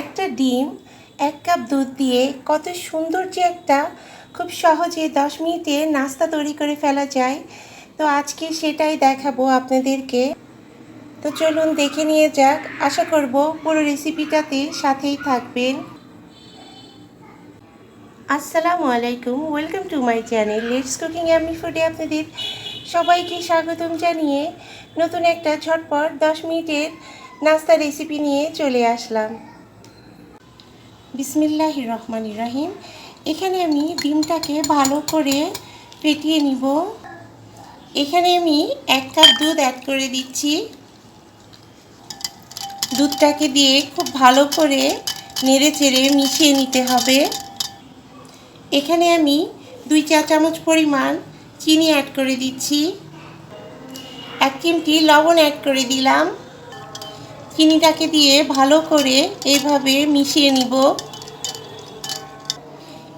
একটা ডিম, 1 কাপ দুধ দিয়ে কত সুন্দর যে একটা খুব সহজে 10 মিনিটে নাস্তা তৈরি করে ফেলা যায়। তো আজকে সেটাই দেখাবো আপনাদেরকে। তো চলুন দেখে নিয়ে যাক। আশা করব পুরো রেসিপিটাতে সাথেই থাকবেন। আসসালামু আলাইকুম, welcome to my channel let's cooking yummy ফুডে আপনাদের সবাইকে স্বাগতম জানিয়ে নতুন একটা ঝটপট 10 মিনিটের নাস্তা রেসিপি নিয়ে চলে আসলাম। বিসমিল্লাহির রহমানির রহিম। এখানে আমি ডিমটাকে ভালো করে ফেটিয়ে নিব। এখানে আমি 1 কাপ দুধ অ্যাড করে দিচ্ছি। দুধটাকে দিয়ে খুব ভালো করে নেড়ে চেড়ে মিশিয়ে নিতে হবে। এখানে আমি 2 চা চামচ পরিমাণ চিনি অ্যাড করে দিচ্ছি। 1 চিমটি লবণ অ্যাড করে দিলাম। চিনিটাকে দিয়ে ভালো করে এইভাবে মিশিয়ে নিব।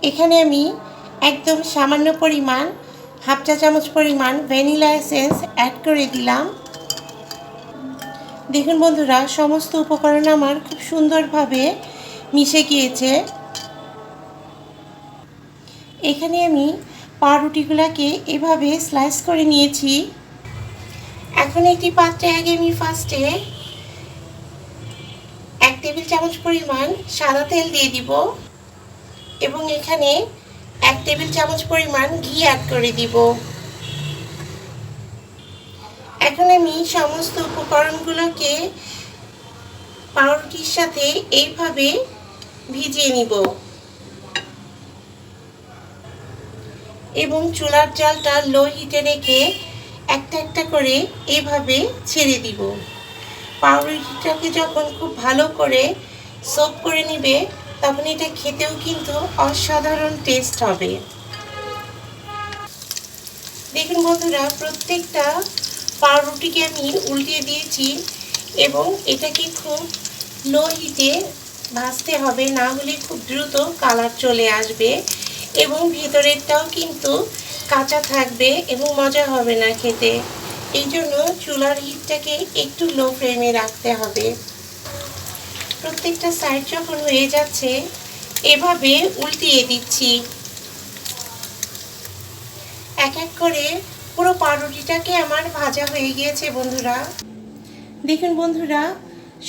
এখানে আমি একদম সামান্য পরিমাণ 1/2 চা চামচ পরিমাণ ভ্যানিলা এসেন্স অ্যাড করে দিলাম। দেখুন বন্ধুরা, সমস্ত উপকরণ আমার খুব সুন্দরভাবে মিশে গিয়েছে। এখানে আমি পাউরুটিগুলোকে এভাবে স্লাইস করে নিয়েছি। এখন একটি পাত্রে আগে আমি ফার্স্টে 1 টেবিল চামচ পরিমাণ সাদা তেল দিয়ে দিব এবং এখানে 1 টেবিল চামচ পরিমাণ ঘি অ্যাড করে দিব। এখন আমি সমস্ত উপকরণগুলোকে পাউরুটির সাথে এইভাবে ভিজিয়ে নিব এবং চুলার জালটা লো হিটে রেখে একটা একটা করে এইভাবে ছেড়ে দিব। পাউরুটিটাকে যখন খুব ভালো করে সোক করে নিবে তখন এটা খেতেও কিন্তু অসাধারণ টেস্ট হবে। দেখুন বন্ধুরা, প্রত্যেকটা পাউরুটিকে আমি উল্টিয়ে দিয়েছি এবং এটাকে খুব লো হিটে ভাজতে হবে, না হলে খুব দ্রুত কালার চলে আসবে এবং ভিতরেরটাও কিন্তু কাঁচা থাকবে এবং মজা হবে না খেতে। এই জন্য চুলার হিটটাকে একটু লো ফ্লেমে রাখতে হবে। প্রত্যেকটা সাইড যখন হয়ে যাচ্ছে এভাবে উল্টিয়ে দিচ্ছি। এক এক করে পুরো পাউরুটিটাকে আমার ভাজা হয়ে গিয়েছে বন্ধুরা। দেখুন বন্ধুরা,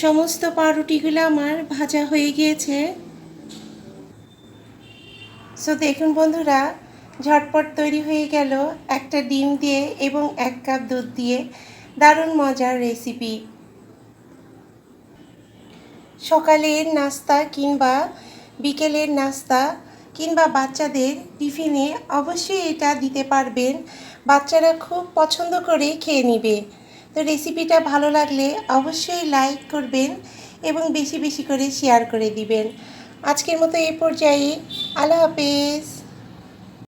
সমস্ত পাউরুটিগুলো আমার ভাজা হয়ে গিয়েছে। সো দেখুন বন্ধুরা, ঝটপট তৈরি হয়ে গেল একটা ডিম দিয়ে এবং 1 কাপ দুধ দিয়ে দারুণ মজার রেসিপি। সকালের নাস্তা কিংবা বিকেলের নাস্তা কিংবা বাচ্চাদের টিফিনে অবশ্যই এটা দিতে পারবেন। বাচ্চারা খুব পছন্দ করে খেয়ে নেবে। তো রেসিপিটা ভালো লাগলে অবশ্যই লাইক করবেন এবং বেশি বেশি করে শেয়ার করে দিবেন। আজকের মতো এই পর্যায়ে আল্লাহ হাফেজ।